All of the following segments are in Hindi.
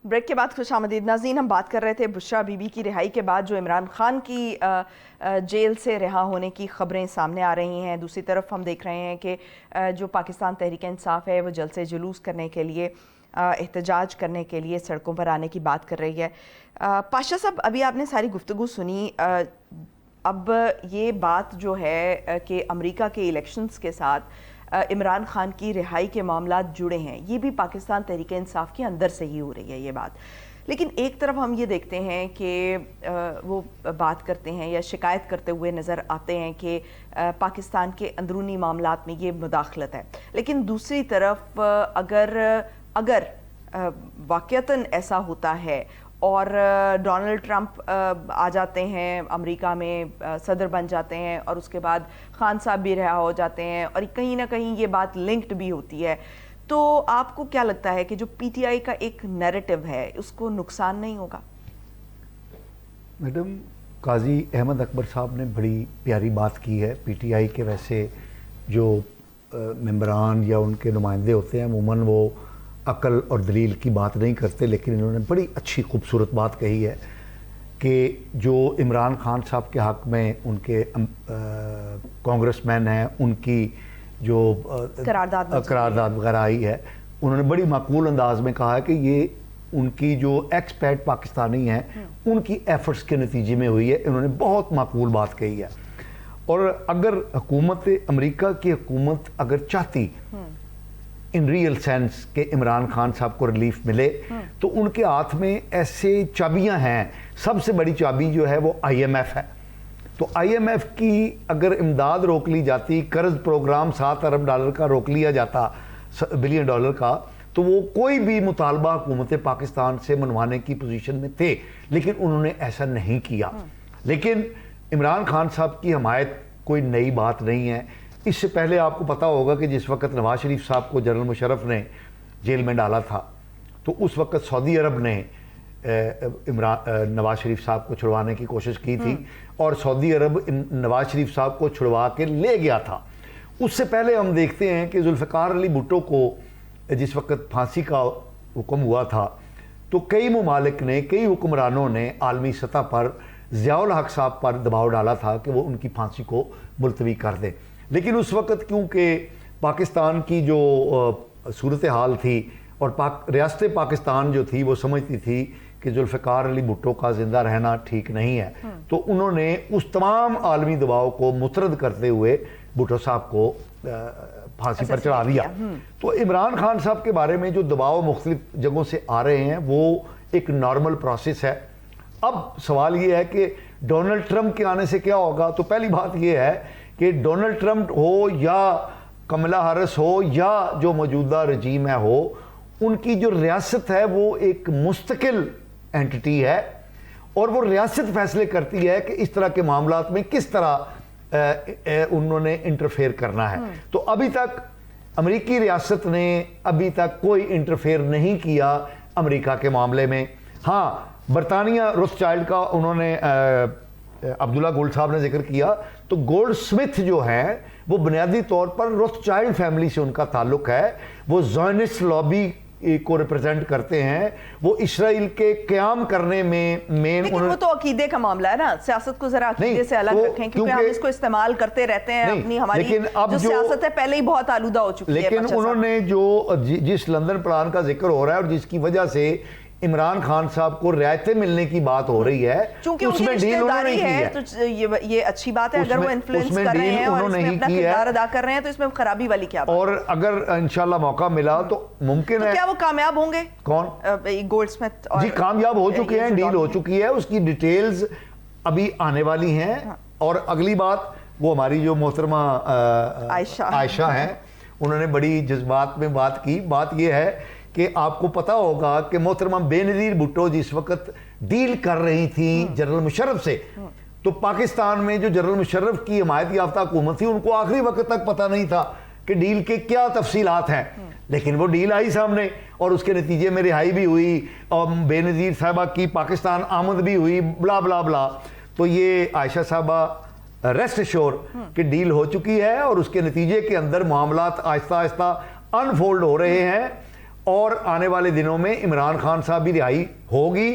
ब्रेक के बाद खुशामदीद नाज़रीन, हम बात कर रहे थे बुशरा बीबी की रिहाई के बाद जो इमरान खान की जेल से रिहा होने की ख़बरें सामने आ रही हैं। दूसरी तरफ हम देख रहे हैं कि जो पाकिस्तान तहरीक इंसाफ है वो जल्द से जुलूस करने के लिए, एहतजाज करने के लिए सड़कों पर आने की बात कर रही है। पाशा साहब, अभी आपने सारी गुफ्तगू सुनी, अब ये बात जो है कि अमेरिका के इलेक्शंस के साथ इमरान खान की रिहाई के मामला जुड़े हैं, ये भी पाकिस्तान तहरीक इंसाफ के अंदर से ही हो रही है ये बात। लेकिन एक तरफ हम ये देखते हैं कि वो बात करते हैं या शिकायत करते हुए नज़र आते हैं कि पाकिस्तान के अंदरूनी मामलात में ये मुदाखलत है। लेकिन दूसरी तरफ अगर वाक़यतन ऐसा होता है और डोनाल्ड ट्रंप आ जाते हैं, अमेरिका में सदर बन जाते हैं और उसके बाद खान साहब भी रिहा हो जाते हैं और कहीं ना कहीं ये बात लिंक्ड भी होती है, तो आपको क्या लगता है कि जो पीटीआई का एक नैरेटिव है उसको नुकसान नहीं होगा? मैडम, काजी अहमद अकबर साहब ने बड़ी प्यारी बात की है। पीटीआई के वैसे जो मेंबरान या उनके नुमाइंदे होते हैं अमूमन वो अकल और दलील की बात नहीं करते, लेकिन इन्होंने बड़ी अच्छी खूबसूरत बात कही है कि जो इमरान खान साहब के हक़ में उनके कांग्रेसमैन हैं, उनकी जो करारदाद वगैरह आई है, उन्होंने बड़ी माकूल अंदाज में कहा है कि ये उनकी जो एक्सपैट पाकिस्तानी हैं उनकी एफर्ट्स के नतीजे में हुई है। इन्होंने बहुत माकूल बात कही है। और अगर हुकूमत अमेरिका की हुकूमत अगर चाहती इन रियल सेंस के इमरान खान साहब को रिलीफ मिले, तो उनके हाथ में ऐसे चाबियां हैं। सबसे बड़ी चाबी जो है वो IMF है। तो IMF की अगर इमदाद रोक ली जाती, कर्ज प्रोग्राम $7 अरब का रोक लिया जाता, $1 बिलियन का, तो वो कोई भी मुतालबा हुकूमत पाकिस्तान से मनवाने की पोजीशन में थे, लेकिन उन्होंने ऐसा नहीं किया। लेकिन इमरान खान साहब की हमायत कोई नई बात नहीं है। इससे पहले आपको पता होगा कि जिस वक्त नवाज शरीफ साहब को जनरल मुशर्रफ ने जेल में डाला था, तो उस वक्त सऊदी अरब ने नवाज शरीफ साहब को छुड़वाने की कोशिश की थी और सऊदी अरब नवाज शरीफ साहब को छुड़वा के ले गया था। उससे पहले हम देखते हैं कि जुल्फ़िकार अली भुट्टो को जिस वक्त फांसी का हुक्म हुआ था, तो कई ममालिक ने, कई हुक्मरानों ने आलमी सतह पर ज़ियाउल हक साहब पर दबाव डाला था कि वो उनकी फांसी को मुलतवी कर दें। लेकिन उस वक़्त क्योंकि पाकिस्तान की जो सूरत हाल थी और रियासत पाकिस्तान जो थी वो समझती थी कि जुल्फ़िकार अली भुट्टो का ज़िंदा रहना ठीक नहीं है, तो उन्होंने उस तमाम आलमी दबाव को मुस्तरद करते हुए भुट्टो साहब को फांसी पर चढ़ा दिया। तो इमरान खान साहब के बारे में जो दबाव मुख्तलिफ जगहों से आ रहे हैं वो एक नॉर्मल प्रोसेस है। अब सवाल ये है कि डोनाल्ड ट्रंप के आने से क्या होगा। तो पहली बात ये है कि डोनाल्ड ट्रंप हो या कमला हैरिस हो या जो मौजूदा रजीम है हो, उनकी जो रियासत है वो एक मुस्तकिल एंटिटी है और वो रियासत फैसले करती है कि इस तरह के मामलात में किस तरह उन्होंने इंटरफेयर करना है। तो अभी तक अमेरिकी रियासत ने अभी तक कोई इंटरफेयर नहीं किया अमेरिका के मामले में। हाँ, बरतानिया रोथस्चाइल्ड का उन्होंने अब्दुल्ला गोल्ड साहब ने जिक्र किया, तो गोल्ड स्मिथ जो है वो बुनियादी तौर पर रोथस्चाइल्ड फैमिली से उनका ताल्लुक है। वो ज़ायनिस्ट लॉबी को रिप्रेजेंट करते हैं। वो इसराइल के क़याम करने में मेन, लेकिन वो तो अकीदे का मामला है ना, सियासत को जरा अकीदे से अलग रखें, क्योंकि हम इसको इस्तेमाल करते रहते हैं अपनी, हमारी जो सियासत है पहले ही बहुत आलूदा हो चुकी है। लेकिन उन्होंने जो जिस लंदन प्लान का जिक्र हो रहा है और जिसकी वजह से इमरान खान साहब को रियायतें मिलने की बात हो रही है, क्योंकि उसमें डील उन्होंने की है, तो ये अच्छी बात है। अगर वो इन्फ्लुएंस कर रहे हैं और इसमें अपना किरदार अदा कर रहे हैं तो इसमें खराबी वाली क्या बात? और अगर इंशाल्लाह मौका मिला तो मुमकिन है। क्या वो कामयाब होंगे? कौन? गोल्डस्मिथ जी कामयाब हो चुके हैं, डील हो चुकी है, उसकी डिटेल्स अभी आने वाली हैं। और अगली बात, वो हमारी जो मोहतरमा आयशा हैं, उन्होंने बड़ी जज्बात में बात की। बात ये है कि आपको पता होगा कि मोहतरमा बेनज़ीर भुट्टो जिस वक्त डील कर रही थी जनरल मुशर्रफ से, तो पाकिस्तान में जो जनरल मुशर्रफ की हिमायत याफ्ता हुकूमत थी उनको आखिरी वक्त तक पता नहीं था कि डील के क्या तफसीलात हैं। लेकिन वो डील आई सामने और उसके नतीजे में रिहाई भी हुई और बेनज़ीर साहबा की पाकिस्तान आमद भी हुई, ब्ला ब्ला ब्ला। तो ये आयशा साहबा रेस्ट एश्योर कि डील हो चुकी है और उसके नतीजे के अंदर मामलात आहिस्ता आहिस्ता अनफोल्ड हो रहे हैं और आने वाले दिनों में इमरान खान साहब भी रिहाई होगी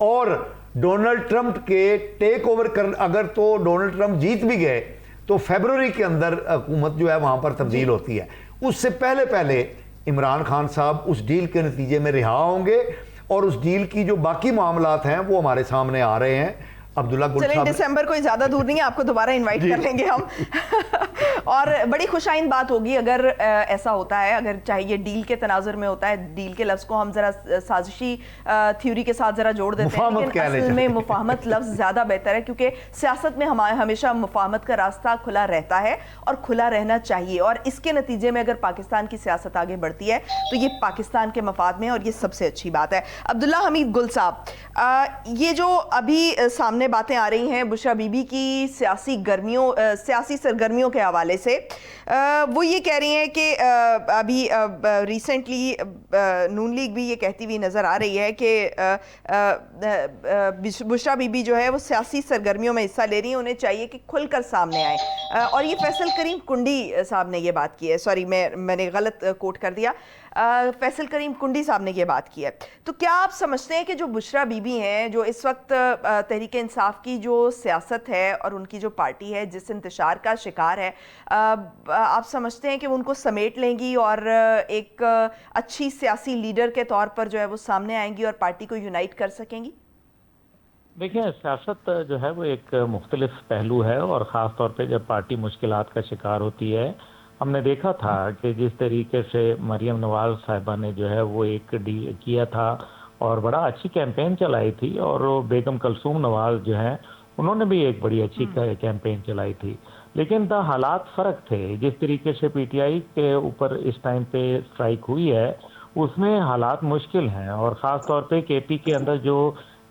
और डोनाल्ड ट्रंप के टेक ओवर कर, अगर तो डोनाल्ड ट्रंप जीत भी गए तो फरवरी के अंदर हुकूमत जो है वहां पर तब्दील होती है। उससे पहले पहले इमरान खान साहब उस डील के नतीजे में रिहा होंगे और उस डील की जो बाकी मामलात हैं वो हमारे सामने आ रहे हैं। अब्दुल्ला गुल चलिए, साहब दिसंबर कोई ज्यादा दूर नहीं है, आपको दोबारा इनवाइट कर लेंगे हम। और बड़ी खुशाइन बात होगी अगर ऐसा होता है, अगर चाहे ये डील के तनाजुर में होता है, डील के लफ्ज को हम जरा साजिशी थ्योरी के साथ जरा जोड़ देते हैं, लेकिन असल में मुफाहमत लफ्ज ज्यादा बेहतर है, क्योंकि सियासत में हमेशा मुफाहमत का रास्ता खुला रहता है और खुला रहना चाहिए। और इसके नतीजे में अगर पाकिस्तान की सियासत आगे बढ़ती है तो ये पाकिस्तान के मफाद में, और ये सबसे अच्छी बात है। अब्दुल्ला हमीद गुल साहब, ये जो अभी सामने बातें आ रही हैं बुशरा बीबी की सियासी सरगर्मियों के हवाले से, वो ये कह रही हैं कि अभी रिसेंटली नून लीग भी ये कहती हुई नज़र आ रही है कि बुशरा बीबी जो है वो सियासी सरगर्मियों में हिस्सा ले रही है, उन्हें चाहिए कि खुलकर सामने आए। और ये फैसल करीम कुंडी साहब ने ये बात की है, सॉरी मैंने गलत कोट कर दिया, फैसल करीम कुंडी साहब ने ये बात की है। तो क्या आप समझते हैं कि जो बुशरा बीबी हैं, जो इस वक्त तहरीक इंसाफ की जो सियासत है और उनकी जो पार्टी है जिस इंतशार का शिकार है, आप समझते हैं कि वो उनको समेट लेंगी और एक अच्छी सियासी लीडर के तौर पर जो है वो सामने आएंगी और पार्टी को यूनाइट कर सकेंगी? देखिए, सियासत जो है वो एक मुख्तलिफ पहलू है और ख़ास तौर पे जब पार्टी मुश्किलात का शिकार होती है। हमने देखा था कि जिस तरीके से मरियम नवाज साहिबा ने जो है वो एक डील किया था और बड़ा अच्छी कैंपेन चलाई थी, और बेगम कलसूम नवाज जो है उन्होंने भी एक बड़ी अच्छी कैंपेन चलाई थी, लेकिन हालात फ़र्क थे। जिस तरीके से पीटीआई के ऊपर इस टाइम पे स्ट्राइक हुई है उसमें हालात मुश्किल हैं, और ख़ास तौर पे केपी के अंदर जो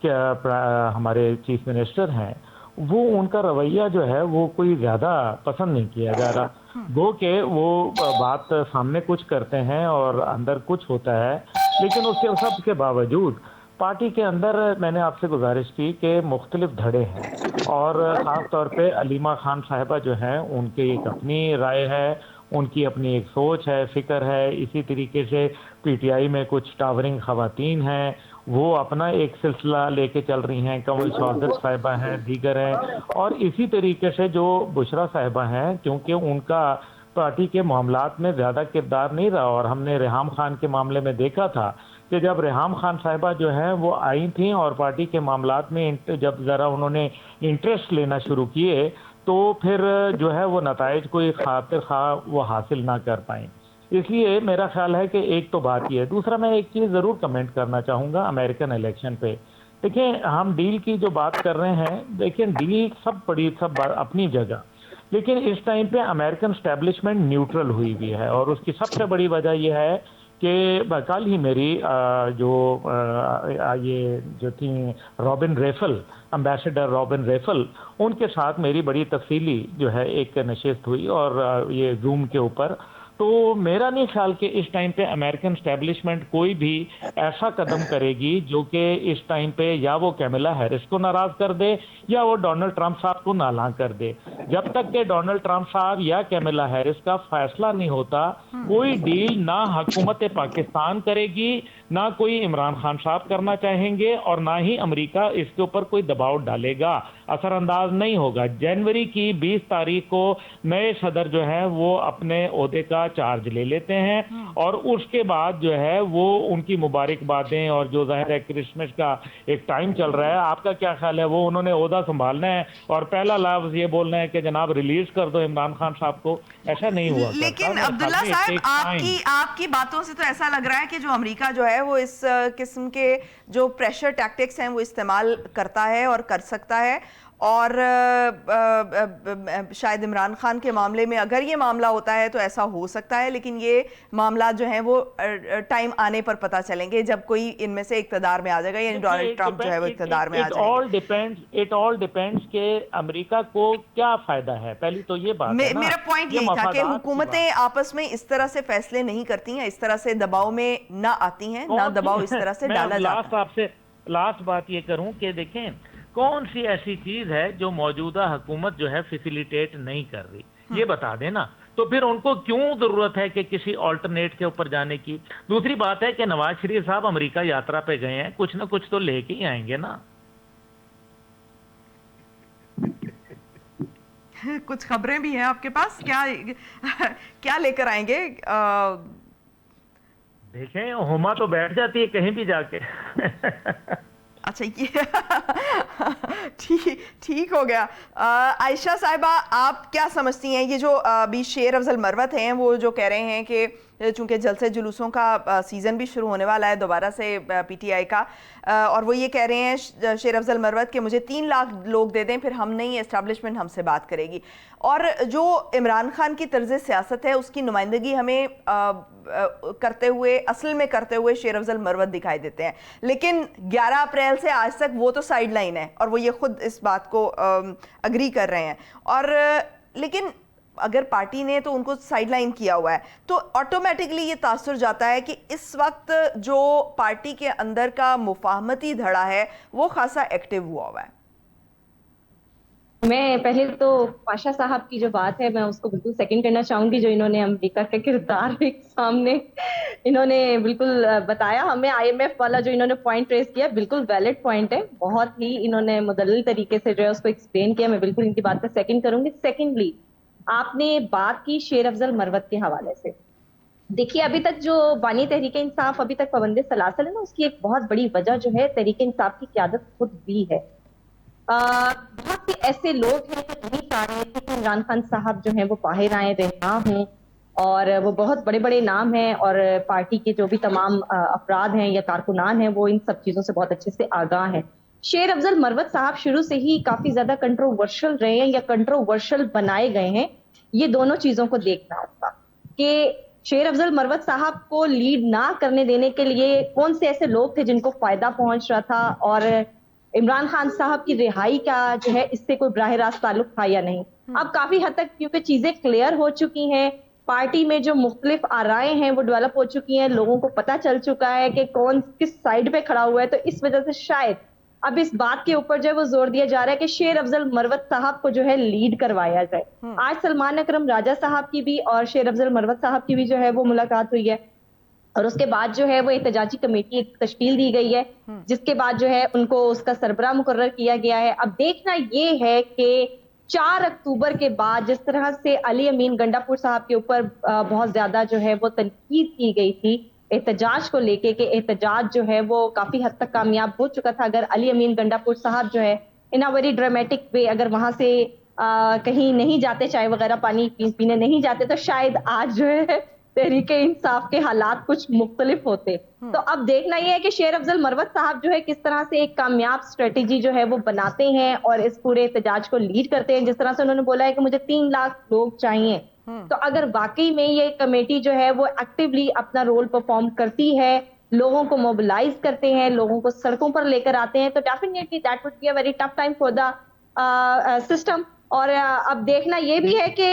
हमारे चीफ मिनिस्टर हैं वो उनका रवैया जो है वो कोई ज़्यादा पसंद नहीं किया जा रहा। गो के वो बात सामने कुछ करते हैं और अंदर कुछ होता है, लेकिन उसके सब के बावजूद पार्टी के अंदर मैंने आपसे गुजारिश की कि मुख्तलिफ धड़े हैं, और ख़ास तौर पे अलीमा खान साहिबा जो हैं उनकी एक अपनी राय है, उनकी अपनी एक सोच है, फ़िक्र है। इसी तरीके से पीटीआई में कुछ टावरिंग ख़वातीन हैं, वो अपना एक सिलसिला लेके चल रही हैं, कंवल शौकत साहिबा हैं, दीगर हैं, और इसी तरीके से जो बुशरा साहिबा हैं, क्योंकि उनका पार्टी के मामलात में ज़्यादा किरदार नहीं रहा, और हमने रेहाम खान के मामले में देखा था कि जब रेहाम खान साहिबा जो हैं वो आई थी और पार्टी के मामलात में जब ज़रा उन्होंने इंटरेस्ट लेना शुरू किए तो फिर जो है वो नताइज कोई खातिर खा वो हासिल ना कर पाएँ। इसलिए मेरा ख्याल है कि एक तो बात ये है। दूसरा, मैं एक चीज़ ज़रूर कमेंट करना चाहूँगा अमेरिकन इलेक्शन पे। देखिए, हम डील की जो बात कर रहे हैं, देखिए डील सब अपनी जगह, लेकिन इस टाइम पे अमेरिकन स्टैब्लिशमेंट न्यूट्रल हुई हुई है, और उसकी सबसे बड़ी वजह यह है कि कल ही मेरी ये जो थी रॉबिन रेफल, एम्बेसडर रॉबिन रेफल, उनके साथ मेरी बड़ी तफसीली जो है एक नशिस्त हुई, और ये जूम के ऊपर। तो मेरा नहीं ख्याल कि इस टाइम पे अमेरिकन स्टैब्लिशमेंट कोई भी ऐसा कदम करेगी जो कि इस टाइम पे या वो कैमिला हैरिस को नाराज़ कर दे या वो डोनाल्ड ट्रंप साहब को नाला कर दे। जब तक कि डोनाल्ड ट्रंप साहब या कैमिला हैरिस का फैसला नहीं होता, कोई डील ना हुकूमत पाकिस्तान करेगी, ना कोई इमरान खान साहब करना चाहेंगे, और ना ही अमेरिका इसके ऊपर कोई दबाव डालेगा, असरअंदाज नहीं होगा। जनवरी की 20 तारीख को नए सदर जो है वो अपने ओहदे का चार्ज ले लेते हैं, और उसके बाद जो है वो उनकी मुबारकबादें, और जो जाहिर है क्रिसमस का एक टाइम चल रहा है, आपका क्या ख्याल है? वो उन्होंने ओहदा संभालना है और पहला लफ्ज ये बोलना है कि जनाब रिलीज कर दो इमरान खान साहब को? ऐसा नहीं हुआ। लेकिन अब्दुल्ला साहब, आपकी बातों से तो ऐसा लग रहा है कि जो अमेरिका जो है वो इस किस्म के जो प्रेशर टैक्टिक्स हैं वो इस्तेमाल करता है और कर सकता है, और शायद इमरान खान के मामले में अगर ये मामला होता है तो ऐसा हो सकता है, लेकिन ये मामला जो है वो टाइम आने पर पता चलेंगे जब कोई इनमें से इक़्तिदार में आ जाएगा, यानी डोनाल्ड ट्रंप जो है वो इक़्तिदार में आ जाएगा। इट ऑल डिपेंड्स के अमेरिका को क्या फायदा है, पहली तो ये बात है ना। मेरा पॉइंट यही था कि हुकूमतें आपस में इस तरह से फैसले नहीं करती हैं, इस तरह से दबाव में ना आती हैं, ना दबाव इस तरह से डाला जाता है। आपसे लास्ट बात ये करूं कि देखें कौन सी ऐसी चीज है जो मौजूदा हुकूमत जो है फैसिलिटेट नहीं कर रही, ये बता देना। तो फिर उनको क्यों जरूरत है कि किसी ऑल्टरनेट के ऊपर जाने की? दूसरी बात है कि नवाज शरीफ साहब अमेरिका यात्रा पे गए हैं, कुछ ना कुछ तो लेके ही आएंगे ना। कुछ खबरें भी हैं आपके पास, क्या क्या लेकर आएंगे? देखें, हुमा तो बैठ जाती है कहीं भी जाके। अच्छा, ये ठीक ठीक हो गया। आयशा साहिबा, आप क्या समझती हैं, ये जो अभी शेर अफजल मरवत हैं वो जो कह रहे हैं कि चूंकि जलसे जुलूसों का सीज़न भी शुरू होने वाला है दोबारा से पीटीआई का, और वो ये कह रहे हैं शेर अफजल मरवत के मुझे 3 लाख लोग दे दें फिर हम नहीं, एस्टेब्लिशमेंट हमसे बात करेगी। और जो इमरान खान की तर्ज सियासत है उसकी नुमाइंदगी हमें करते हुए, असल में करते हुए शेर अफजल मरवत दिखाई देते हैं। लेकिन 11 अप्रैल से आज तक वो तो साइड लाइन है और वो ये खुद इस बात को अग्री कर रहे हैं। और लेकिन अगर पार्टी ने तो उनको साइडलाइन किया हुआ है तो ऑटोमेटिकली ये तासुर जाता है कि इस वक्त जो पार्टी के अंदर का मुफाहमती धड़ा है वो खासा एक्टिव हुआ है। मैं पहले तो पाशा साहब की जो बात है मैं उसको बिल्कुल सेकंड करना चाहूंगी, जो इन्होंने अमेरिका का किरदार एक सामने इन्होंने बिल्कुल बताया हमें। आईएमएफ वाला जो इन्होंने पॉइंट रेस किया बिल्कुल वैलिड पॉइंट है, बहुत ही इन्होंने मुदल्लिल तरीके से जो है उसको एक्सप्लेन किया, मैं बिल्कुल इनकी बात का सेकंड करूंगी। सेकेंडली, आपने बात की शेर अफजल मरवत के हवाले से। देखिए, अभी तक जो बानी तहरीक इंसाफ अभी तक पाबंद सलासल है ना, उसकी एक बहुत बड़ी वजह जो है तहरीक इंसाफ की क़यादत खुद भी है। बहुत से ऐसे लोग हैं जो नहीं चाह रहे थे कि इमरान खान साहब जो हैं वो बाहर आए, रिहा हों, और वो बहुत बड़े बड़े नाम हैं और पार्टी के जो भी तमाम अफराद हैं या कारकुनान हैं वो इन सब चीजों से बहुत अच्छे से आगाह हैं। शेर अफजल मरवत साहब शुरू से ही काफी ज्यादा कंट्रोवर्शियल रहे हैं या कंट्रोवर्शियल बनाए गए हैं। ये दोनों चीजों को देखना होगा कि शेर अफजल मरवत साहब को लीड ना करने देने के लिए कौन से ऐसे लोग थे जिनको फायदा पहुंच रहा था, और इमरान खान साहब की रिहाई का जो है इससे कोई बराह रास्त ताल्लुक था या नहीं। अब काफी हद तक क्योंकि चीजें क्लियर हो चुकी हैं, पार्टी में जो मुख्तलिफ आराएं हैं वो डेवलप हो चुकी हैं, लोगों को पता चल चुका है कि कौन किस साइड पे खड़ा हुआ है, तो इस वजह से शायद अब इस बात के ऊपर जो है वो जोर दिया जा रहा है कि शेर अफजल मरवत साहब को जो है लीड करवाया जाए। आज सलमान अकरम राजा साहब की भी और शेर अफजल मरवत साहब की भी जो है वो मुलाकात हुई है, और उसके बाद जो है वो एहतजाजी कमेटी तश्कील दी गई है, जिसके बाद जो है उनको उसका सरबराह मुकर्रर किया गया है। अब देखना ये है कि 4 अक्टूबर के बाद जिस तरह से अली अमीन गंडापुर साहब के ऊपर बहुत ज्यादा जो है वो तनकीद की गई थी एहतजाज को लेके, कि एहतजाज जो है वो काफी हद तक कामयाब हो चुका था। अगर अली अमीन गंडापुर साहब जो है इन अ वेरी ड्रामेटिक वे अगर वहां से कहीं नहीं जाते, चाय वगैरह पानी पीने नहीं जाते, तो शायद आज जो है तहरीक इंसाफ के हालात कुछ मुख्तलिफ होते। तो अब देखना यह है कि शेर अफजल मरवत साहब जो है किस तरह से एक कामयाब स्ट्रेटेजी जो है वो बनाते हैं और इस पूरे एहतजाज को लीड करते हैं। जिस तरह से उन्होंने बोला है कि मुझे 3 लाख लोग चाहिए, तो अगर वाकई में ये कमेटी जो है वो एक्टिवली अपना रोल परफॉर्म करती है, लोगों को मोबिलाइज करते हैं, लोगों को सड़कों पर लेकर आते हैं, तो definitely that would be a very tough time for the system. और अब देखना ये भी है कि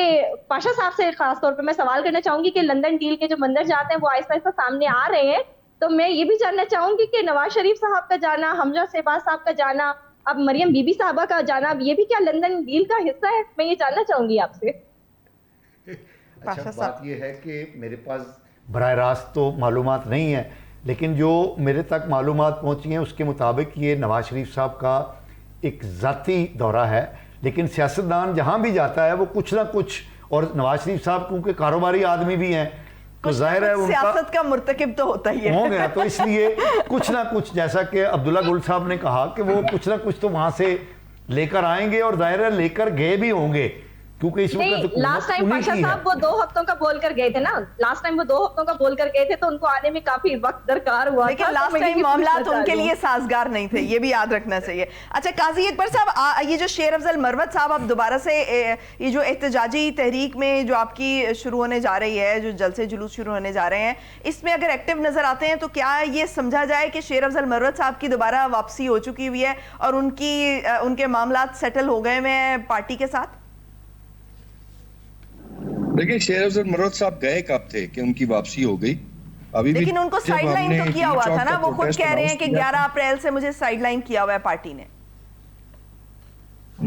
पाशा साहब से खास तौर पे मैं सवाल करना चाहूंगी कि लंदन डील के जो मंजर जाते हैं वो आहिस्ता आहिस्ता सामने आ रहे हैं, तो मैं ये भी जानना चाहूंगी कि नवाज शरीफ साहब का जाना, हमजा शहबाज साहब का जाना, अब मरियम बीबी साहबा का जाना, अब ये भी क्या लंदन डील का हिस्सा है? मैं ये जानना चाहूंगी आपसे। अच्छा, बात ये है कि मेरे पास बराह रास्त तो मालूमात नहीं है, लेकिन जो मेरे तक मालूमात पहुंची हैं उसके मुताबिक ये नवाज शरीफ साहब का एक ज़ाती दौरा है। लेकिन सियासतदान जहाँ भी जाता है वो कुछ ना कुछ, और नवाज शरीफ साहब क्योंकि कारोबारी आदमी भी हैं तो जाहिर है उनका सियासत का मुर्तकिब तो होता ही है, हो गया, तो इसलिए कुछ ना कुछ, जैसा कि अब्दुल्ला गुल साहब ने कहा कि वो कुछ ना कुछ तो वहाँ से लेकर आएंगे, और जाहिर है लेकर गए भी होंगे, क्योंकि इस वक्त लास्ट टाइम पाशा साहब वो 2 हफ्तों का बोल कर गए थे ना, लास्ट टाइम वो 2 हफ्तों का बोल कर गए थे, तो उनको आने में काफी वक्त दरकार हुआ, लेकिन लास्ट टाइम मामला तो उनके लिए साजगार नहीं थे, ये भी याद रखना चाहिए। अच्छा काजी अकबर साहब, ये जो शेर अफजल मरवत साहब अब दोबारा से ये जो एहतजाजी तहरीक में जो आपकी शुरू होने जा रही है, जो जलसे जुलूस शुरू होने जा रहे हैं, इसमें अगर एक्टिव नजर आते हैं तो क्या ये समझा जाए कि शेर अफजल मरवत साहब की दोबारा वापसी हो चुकी हुई है और उनके मामला सेटल हो गए हैं पार्टी के साथ? देखिए, शेर अफजल मरवत साहब गए कब थे कि उनकी वापसी हो गई? अभी लेकिन उनको साइडलाइन तो किया हुआ था ना, वो खुद कह रहे हैं कि 11 अप्रैल से मुझे साइडलाइन किया हुआ है पार्टी ने।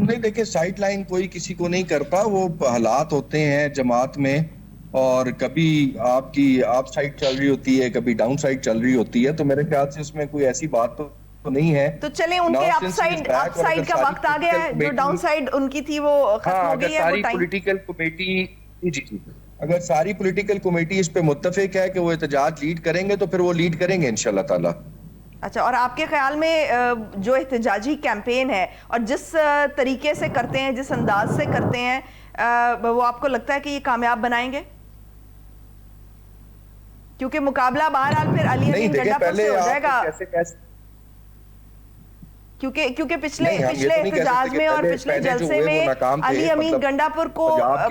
नहीं, देखिए साइड लाइन कोई किसी को नहीं करता, वो हालात होते हैं जमात में, और कभी आपकी आप साइड चल रही होती है, कभी डाउन साइड चल रही होती है, तो मेरे ख्याल से उसमें कोई ऐसी बात तो नहीं है। तो चले उनके अपसाइड का वक्त आ गया है, जो डाउन साइड उनकी थी वो खत्म हो गई है, वो टाइम। पॉलिटिकल कमेटी जी, अगर सारी पॉलिटिकल कमेटी इस पे मुत्तफिक है कि वो एहतजाज लीड करेंगे तो फिर वो लीड करेंगे इंशाल्लाह ताला। अच्छा, और आपके ख्याल में जो एहतजाजी कैंपेन है और जिस तरीके से करते हैं, जिस अंदाज से करते हैं, वो आपको लगता है कि ये कामयाब बनाएंगे? क्योंकि मुकाबला बहरहाल फिर अली अमीन गंडापुर से हो जाएगा, क्योंकि पिछले एहतजाज में और पिछले जलसे में अली अमीन गंडापुर को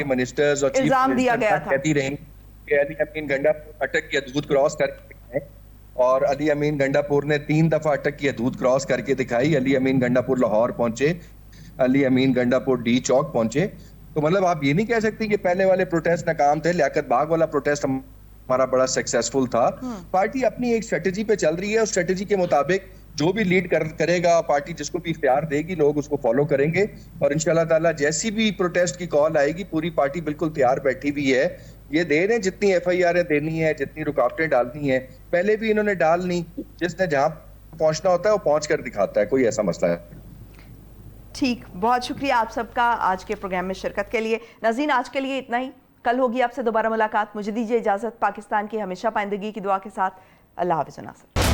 मिनिस्टर्स और इल्जाम दिया गया था। कहती रही कि अली अमीन गंडापुर अटक की हदूद क्रॉस करके, और अली अमीन गंडापुर ने 3 दफा अटक की हदूद क्रॉस करके दिखाई। अली अमीन गंडापुर लाहौर पहुंचे, अली अमीन गंडापुर डी चौक पहुंचे। तो मतलब आप ये नहीं कह सकते कि पहले वाले प्रोटेस्ट नाकाम थे। लियाकत बाग वाला प्रोटेस्ट हमारा बड़ा सक्सेसफुल था। पार्टी अपनी एक स्ट्रेटेजी पे चल रही है, उस स्ट्रेटेजी के मुताबिक जो भी लीड करेगा पार्टी, जिसको भी इख्तियार देगी, लोग उसको फॉलो करेंगे। और इंशाल्लाह ताला जैसी भी प्रोटेस्ट की कॉल आएगी, पूरी पार्टी बिल्कुल तैयार बैठी हुई है। ये दे रहे हैं जितनी FIR देनी है, जितनी रुकावटें डालनी है, पहले भी इन्होंने डालनी। जिसने जहां पहुंचना होता है वो पहुंच कर दिखाता है, कोई ऐसा मसला है। ठीक, बहुत शुक्रिया आप सबका आज के प्रोग्राम में शिरकत के लिए। नाज़रीन, आज के लिए इतना ही। कल होगी आपसे दोबारा मुलाकात। मुझे दीजिए इजाजत। पाकिस्तान की हमेशा पाइंदगी की दुआ के साथ। अल्लाह हाफ़िज़।